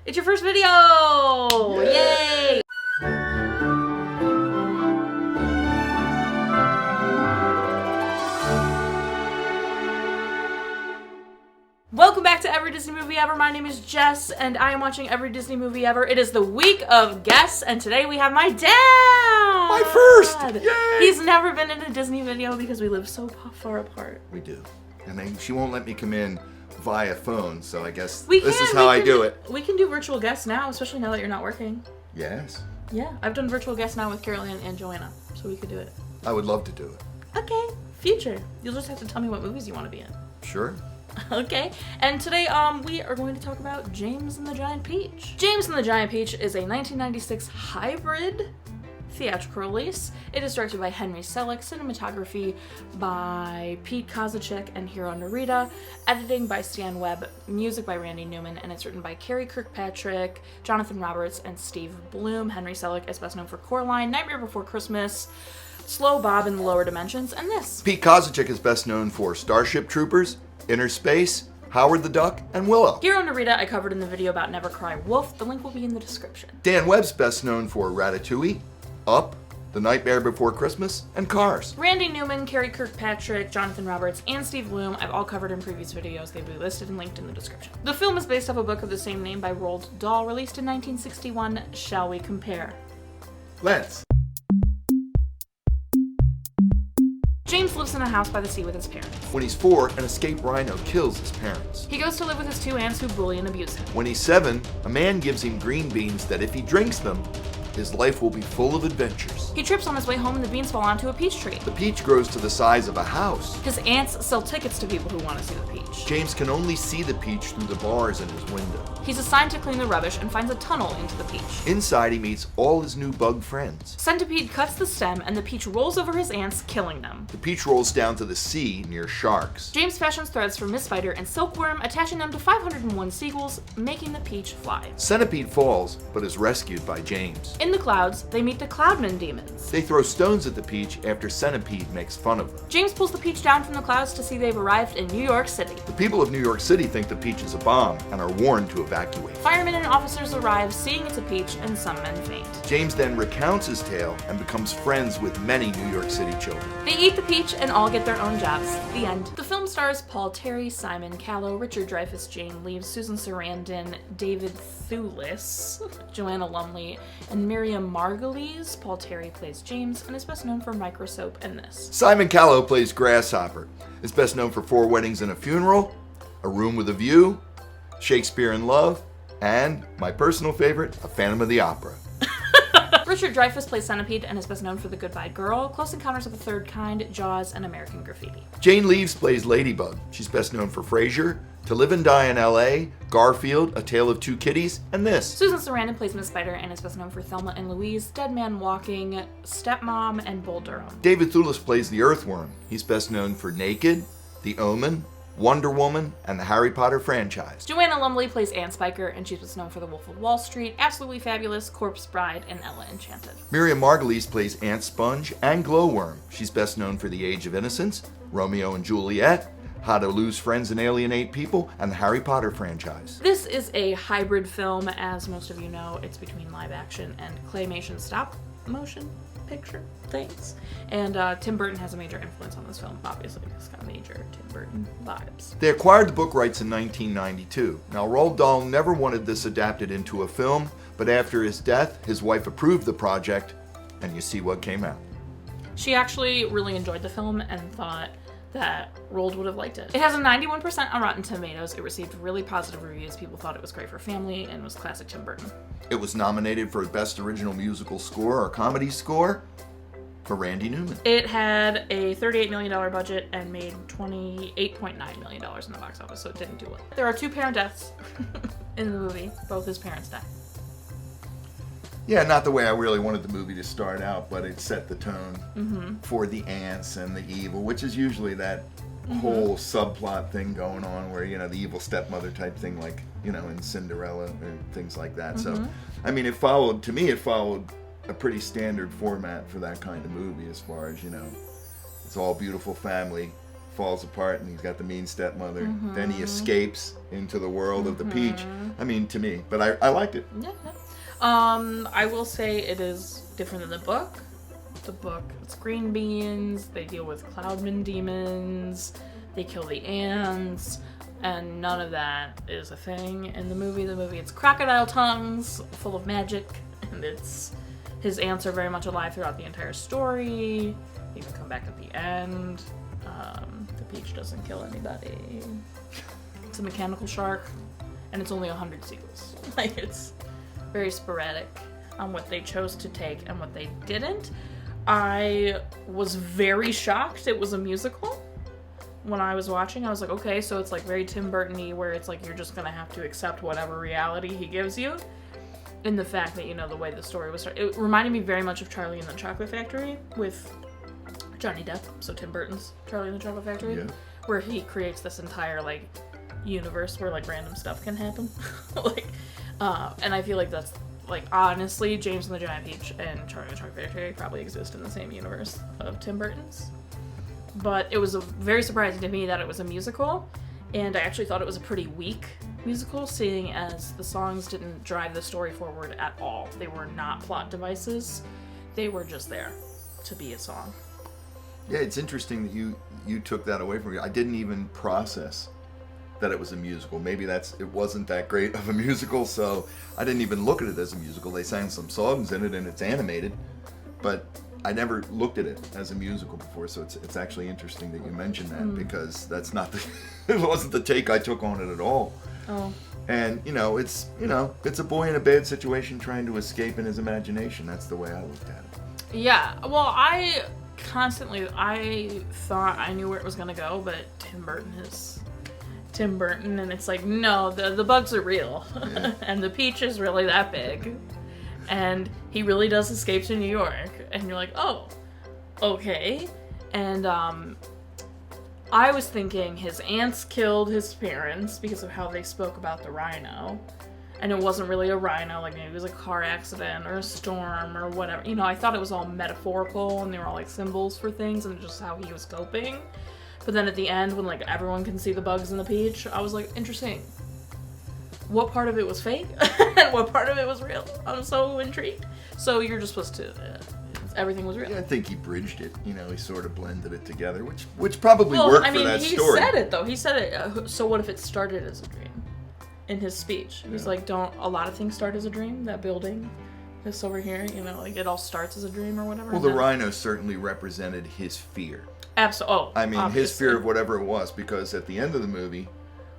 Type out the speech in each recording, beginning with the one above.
It's your first video! Yay! Welcome back to Every Disney Movie Ever. My name is Jess, and I am watching Every Disney Movie Ever. It is the week of guests, and today we have my dad! My first! Yay! He's never been in a Disney video because we live so far apart. We do. And she won't let me come in via phone, so I guess this is how I do it. We can do virtual guests now, especially now that you're not working. Yes. Yeah, I've done virtual guests now with Caroline and Joanna, so we could do it. I would love to do it. Okay, future. You'll just have to tell me what movies you want to be in. Sure. Okay, and today we are going to talk about James and the Giant Peach. James and the Giant Peach is a 1996 hybrid theatrical release. It is directed by Henry Selick, cinematography by Pete Kozacek and Hiro Narita, editing by Stan Webb, music by Randy Newman, and it's written by Carrie Kirkpatrick, Jonathan Roberts, and Steve Bloom. Henry Selick is best known for Coraline, Nightmare Before Christmas, Slow Bob in the Lower Dimensions, and this. Pete Kozacek is best known for Starship Troopers, Inner Space, Howard the Duck, and Willow. Hiro Narita I covered in the video about Never Cry Wolf. The link will be in the description. Dan Webb's best known for Ratatouille, Up, The Nightmare Before Christmas, and Cars. Randy Newman, Carrie Kirkpatrick, Jonathan Roberts, and Steve Bloom I've all covered in previous videos. They'll be listed and linked in the description. The film is based off a book of the same name by Roald Dahl, released in 1961. Shall we compare? Let's. James lives in a house by the sea with his parents. When he's 4, an escaped rhino kills his parents. He goes to live with his 2 aunts who bully and abuse him. When he's 7, a man gives him green beans that if he drinks them, his life will be full of adventures. He trips on his way home and the beans fall onto a peach tree. The peach grows to the size of a house. His aunts sell tickets to people who want to see the peach. James can only see the peach through the bars in his window. He's assigned to clean the rubbish and finds a tunnel into the peach. Inside, he meets all his new bug friends. Centipede cuts the stem and the peach rolls over his aunts, killing them. The peach rolls down to the sea near sharks. James fashions threads from Miss Spider and Silkworm, attaching them to 501 seagulls, making the peach fly. Centipede falls, but is rescued by James. In the clouds, they meet the Cloudman demons. They throw stones at the peach after Centipede makes fun of them. James pulls the peach down from the clouds to see they've arrived in New York City. The people of New York City think the peach is a bomb and are warned to evacuate. Firemen and officers arrive, seeing it's a peach, and some men faint. James then recounts his tale and becomes friends with many New York City children. They eat the peach and all get their own jobs. The end. The film stars Paul Terry, Simon Callow, Richard Dreyfuss, Jane Leeves, Susan Sarandon, David Thewlis, Joanna Lumley, and Miriam Margoyles. Paul Terry plays James and is best known for Microsoap and this. Simon Callow plays Grasshopper. Is best known for 4 Weddings and a Funeral, A Room with a View, Shakespeare in Love, and my personal favorite, A Phantom of the Opera. Richard Dreyfuss plays Centipede and is best known for The Goodbye Girl, Close Encounters of the Third Kind, Jaws, and American Graffiti. Jane Leeves plays Ladybug. She's best known for Frasier, To Live and Die in L.A., Garfield, A Tale of Two Kitties, and this. Susan Sarandon plays Miss Spider and is best known for Thelma and Louise, Dead Man Walking, Stepmom, and Bull Durham. David Thewlis plays the Earthworm. He's best known for Naked, The Omen, Wonder Woman, and the Harry Potter franchise. Joanna Lumley plays Anne Spiker, and she's best known for The Wolf of Wall Street, Absolutely Fabulous, Corpse Bride, and Ella Enchanted. Miriam Margoyles plays Aunt Sponge and Glowworm. She's best known for The Age of Innocence, Romeo and Juliet, How to Lose Friends and Alienate People, and the Harry Potter franchise. This is a hybrid film, as most of you know. It's between live action and claymation stop motion picture things. And Tim Burton has a major influence on this film, obviously. It's got major Tim Burton vibes. They acquired the book rights in 1992. Now, Roald Dahl never wanted this adapted into a film, but after his death, his wife approved the project, and you see what came out. She actually really enjoyed the film and thought that Roald would have liked it. It has a 91% on Rotten Tomatoes. It received really positive reviews. People thought it was great for family and was classic Tim Burton. It was nominated for Best Original Musical Score or Comedy Score for Randy Newman. It had a $38 million budget and made $28.9 million in the box office, so it didn't do well. There are 2 parent deaths in the movie. Both his parents die. Yeah, not the way I really wanted the movie to start out, but it set the tone for the ants and the evil, which is usually that whole subplot thing going on where, you know, the evil stepmother type thing, like, you know, in Cinderella or things like that. So, I mean, it followed a pretty standard format for that kind of movie as far as, you know, it's all beautiful family falls apart and he's got the mean stepmother. Then he escapes into the world of the peach. I mean, to me, but I liked it. Yeah. I will say it is different than the book. The book, it's green beans, they deal with cloudman demons, they kill the ants, and none of that is a thing in the movie. The movie, it's crocodile tongues full of magic, and his ants are very much alive throughout the entire story. They even come back at the end. The peach doesn't kill anybody. It's a mechanical shark, and it's only 100 sequels. Like, it's very sporadic on what they chose to take and what they didn't. I was very shocked it was a musical. When I was watching, I was like, okay, so it's like very Tim Burton-y, where it's like you're just gonna have to accept whatever reality he gives you. And the fact that, you know, the way the story was started, it reminded me very much of Charlie and the Chocolate Factory with Johnny Depp, so Tim Burton's Charlie and the Chocolate Factory, where he creates this entire, like, universe where, like, random stuff can happen. Like, and I feel like that's, like, honestly, James and the Giant Peach and Charlie and the Chocolate Factory probably exist in the same universe of Tim Burton's. But it was very surprising to me that it was a musical, and I actually thought it was a pretty weak musical, seeing as the songs didn't drive the story forward at all. They were not plot devices. They were just there to be a song. Yeah, it's interesting that you took that away from me. I didn't even process that it was a musical. Maybe it wasn't that great of a musical, so I didn't even look at it as a musical. They sang some songs in it, and it's animated, but I never looked at it as a musical before, so it's actually interesting that you mentioned that, because that's not it wasn't the take I took on it at all. Oh. And it's a boy in a bad situation trying to escape in his imagination. That's the way I looked at it. Yeah. Well, I thought I knew where it was gonna go, but Tim Burton, and it's like, no, the bugs are real, and the peach is really that big, and he really does escape to New York, and you're like, oh, okay. And I was thinking his aunts killed his parents because of how they spoke about the rhino, and it wasn't really a rhino, like maybe it was a car accident or a storm or whatever. I thought it was all metaphorical, and they were all like symbols for things, and just how he was coping. But then at the end, when, like, everyone can see the bugs in the peach, I was like, interesting. What part of it was fake? And what part of it was real? I'm so intrigued. So you're just supposed to... everything was real. Yeah, I think he bridged it. He sort of blended it together, which probably worked for that story. He said it, though. He said it. So what if it started as a dream? In his speech. He's like, don't a lot of things start as a dream? That building, this over here, like, it all starts as a dream or whatever? Well, the rhino certainly represented his fear. Absolutely. Oh, I mean, obviously. His fear of whatever it was, because at the end of the movie,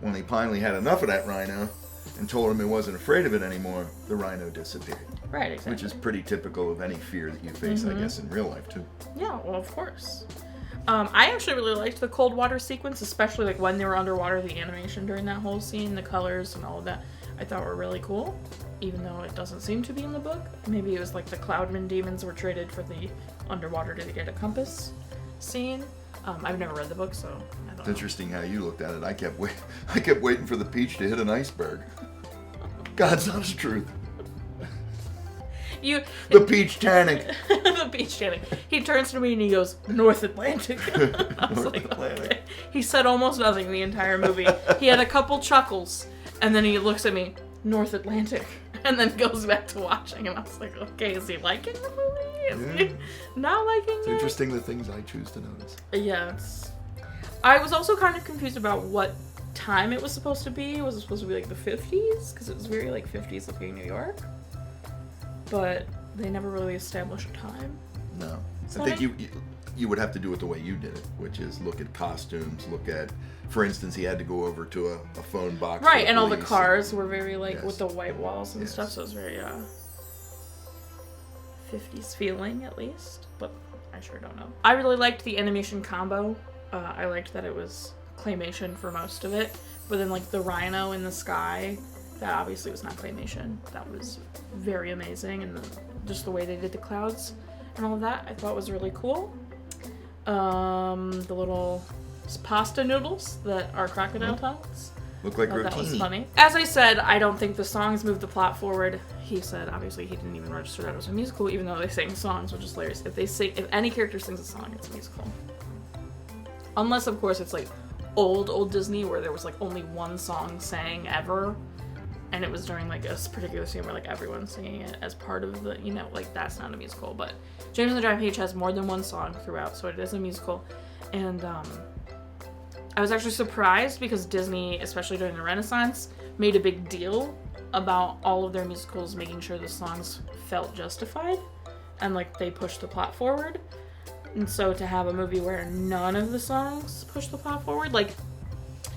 when he finally had enough of that rhino and told him he wasn't afraid of it anymore, the rhino disappeared. Right, exactly. Which is pretty typical of any fear that you face, I guess, in real life, too. Yeah, well, of course. I actually really liked the cold water sequence, especially, like, when they were underwater, the animation during that whole scene, the colors and all of that, I thought were really cool, even though it doesn't seem to be in the book. Maybe it was like the Cloudman demons were traded for the underwater to get a compass scene. I've never read the book, so I don't know. It's interesting how you looked at it. I kept waiting for the peach to hit an iceberg. God's honest truth. The peach tannic. The peach tannic. He turns to me and he goes, North Atlantic. I was North like, Atlantic. okay. He said almost nothing the entire movie. He had a couple chuckles, and then he looks at me, North Atlantic, and then goes back to watching, and I was like, okay, is he liking the movie? Is he not liking it? It's interesting the things I choose to notice. Yeah, I was also kind of confused about what time it was supposed to be. Was it supposed to be like the 50s? Because it was very like 50s looking New York. But they never really established a time. No. I think you would have to do it the way you did it, which is look at costumes, for instance, he had to go over to a phone box. Right, and all the cars were very like with the white walls and Yes. stuff, so it was very 50s feeling at least, but I sure don't know. I really liked the animation combo. I liked that it was claymation for most of it, but then like the rhino in the sky, that obviously was not claymation. That was very amazing, and just the way they did the clouds and all of that, I thought was really cool. The little pasta noodles that are crocodile tongues. Look like rotini. That was funny. As I said, I don't think the songs moved the plot forward. He said, obviously, he didn't even register that it was a musical, even though they sang songs, which is hilarious. If any character sings a song, it's a musical. Unless, of course, it's like old Disney where there was like only one song sang ever. And it was during like a particular scene where like everyone's singing it as part of the, you know, like that's not a musical. But James and the Giant Peach has more than one song throughout, so it is a musical. And I was actually surprised because Disney, especially during the Renaissance, made a big deal about all of their musicals making sure the songs felt justified and like they pushed the plot forward. And so to have a movie where none of the songs push the plot forward, like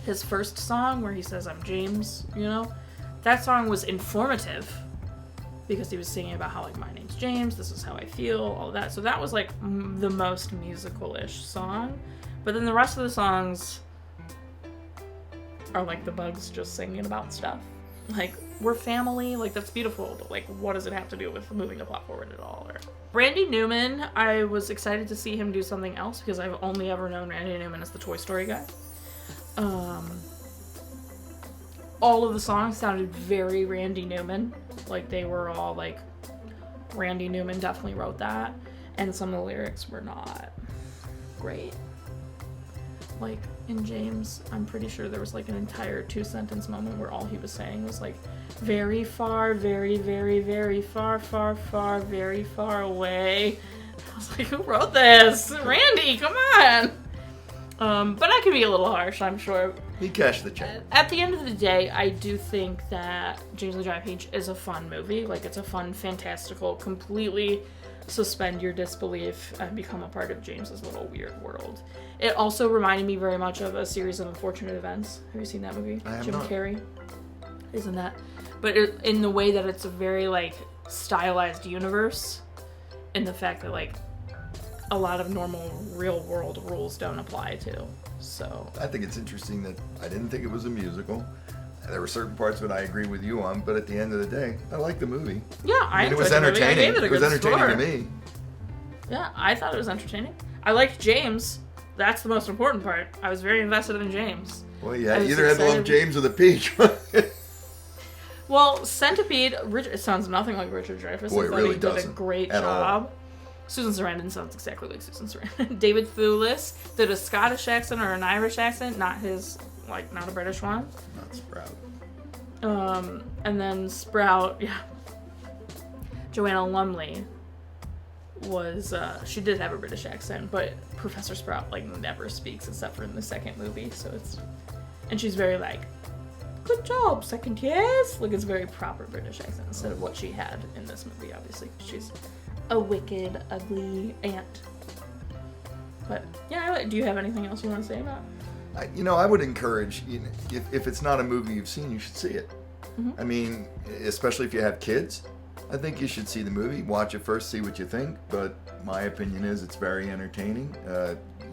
his first song where he says, "I'm James," you know, that song was informative because he was singing about how, like, my name's James, this is how I feel, all of that. So that was, like, the most musical-ish song. But then the rest of the songs are, like, the Bugs just singing about stuff. Like, we're family, like, that's beautiful, but, like, what does it have to do with moving the plot forward at all? Or Randy Newman, I was excited to see him do something else because I've only ever known Randy Newman as the Toy Story guy. All of the songs sounded very Randy Newman. Like, they were all, like, Randy Newman definitely wrote that. And some of the lyrics were not great. Like, in James, I'm pretty sure there was, like, an entire 2-sentence moment where all he was saying was, like, very far, very, very, very far, far, far, very far away. I was like, who wrote this? Randy, come on! But I could be a little harsh, I'm sure. He cashed the check. At the end of the day, I do think that James and the Giant Peach is a fun movie. Like, it's a fun, fantastical, completely suspend your disbelief and become a part of James's little weird world. It also reminded me very much of A Series of Unfortunate Events. Have you seen that movie? I have Jim not. Carrey is in that. But in the way that it's a very, like, stylized universe, in the fact that, like, a lot of normal real-world rules don't apply to. So I think it's interesting that I didn't think it was a musical. There were certain parts of it I agree with you on, but at the end of the day, I liked the movie. Yeah, I mean, it enjoyed was the movie. I entertaining. gave it a It was good entertaining score. to me. Yeah, I thought it was entertaining. I liked James. That's the most important part. I was very invested in James. Well, yeah, I was either had to love excited. James or the Peach. Well, Centipede, it sounds nothing like Richard Dreyfuss. Boy, I it thought really he did a doesn't great at all. job. Susan Sarandon sounds exactly like Susan Sarandon. David Thewlis did a Scottish accent or an Irish accent, not his, like, not a British one. Not Sprout. And then Sprout, yeah. Joanna Lumley was, she did have a British accent, but Professor Sprout, like, never speaks except for in the second movie, so it's, and she's very, like, good job, second yes? Like, it's very proper British accent instead of what she had in this movie, obviously. She's a wicked, ugly aunt. But, yeah, do you have anything else you want to say about it? I would encourage, if it's not a movie you've seen, you should see it. Mm-hmm. I mean, especially if you have kids, I think you should see the movie, watch it first, see what you think, but my opinion is it's very entertaining.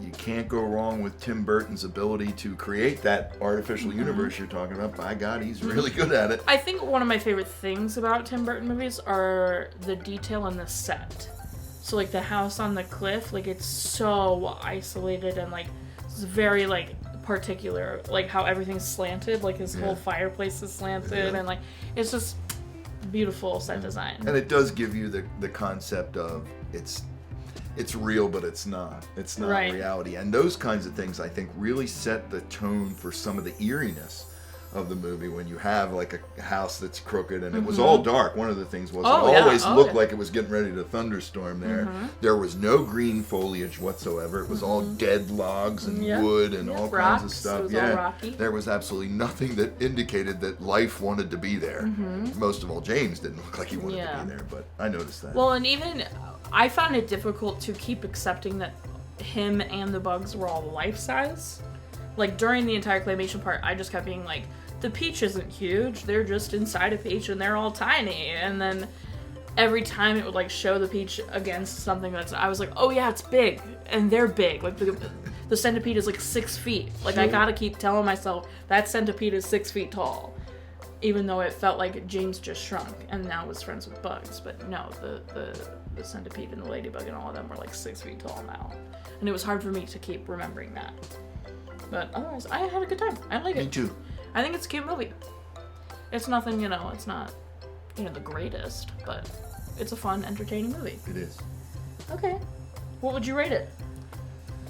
You can't go wrong with Tim Burton's ability to create that artificial universe you're talking about. By God, he's really good at it. I think one of my favorite things about Tim Burton movies are the detail in the set. So, like, the house on the cliff, like, it's so isolated and, like, it's very, like, particular. Like, how everything's slanted. Like, his whole fireplace is slanted. And, like, it's just beautiful set design. And it does give you the concept of it's real, but it's not. It's not Right. reality. And those kinds of things, I think, really set the tone for some of the eeriness of the movie when you have, like, a house that's crooked and it was all dark. One of the things was it always looked like it was getting ready to thunderstorm there. There was no green foliage whatsoever. It was all dead logs and wood and all kinds of stuff. It was all rocky. There was absolutely nothing that indicated that life wanted to be there. Most of all, James didn't look like he wanted to be there, but I noticed that. Well, and even I found it difficult to keep accepting that him and the bugs were all life-size. Like, during the entire claymation part, I just kept being like, the Peach isn't huge, they're just inside a Peach and they're all tiny. And then every time it would, like, show the Peach against something I was like, oh yeah, it's big. And they're big. Like, the centipede is, like, 6 feet. Like, I gotta keep telling myself, that centipede is 6 feet tall. Even though it felt like James just shrunk and now was friends with bugs. But no, the centipede and the ladybug and all of them were, like, 6 feet tall now. And it was hard for me to keep remembering that. But otherwise, I had a good time. I like it. Me too. I think it's a cute movie. It's nothing, it's not, the greatest, but it's a fun, entertaining movie. It is. Okay. What would you rate it?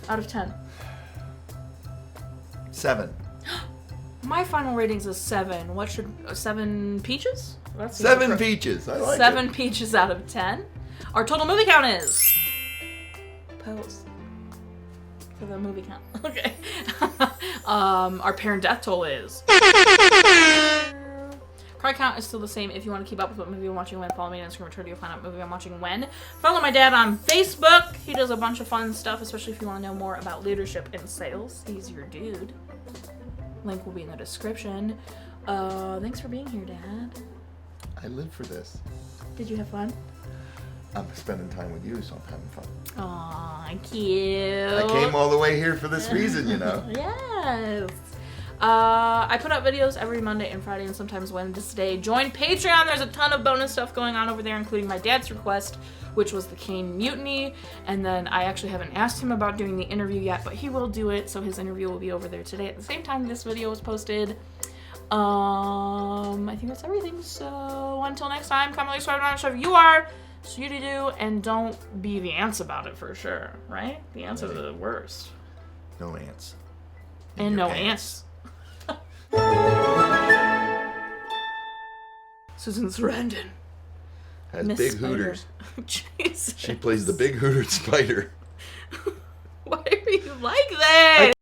Out of 10. 7. My final ratings is 7. What should 7 peaches? That's 7 peaches. I like 7 peaches out of 10. Our total movie count is. Pose. For the movie count. Okay. Our parent death toll is. Cry count is still the same. If you want to keep up with what movie I'm watching when, follow me on Instagram or Twitter. You'll find out what movie I'm watching when. Follow my dad on Facebook. He does a bunch of fun stuff, especially if you want to know more about leadership in sales. He's your dude. Link will be in the description. Thanks for being here, Dad. I live for this. Did you have fun? I'm spending time with you, so I'm having fun. Aw, cute. I came all the way here for this reason, you know. Yes. I put out videos every Monday and Friday and sometimes Wednesday. Join Patreon. There's a ton of bonus stuff going on over there, including my dad's request, which was the Kane Mutiny. And then I actually haven't asked him about doing the interview yet, but he will do it. So his interview will be over there today at the same time this video was posted. I think that's everything. So until next time, comment, like, subscribe, not sure if you are. So you do, and don't be the ants about it for sure, right? The ants are the worst. No ants. And no ants. Susan Sarandon. Has Miss big Spider. hooters. Jesus. She plays the big hootered spider. Why are you like that?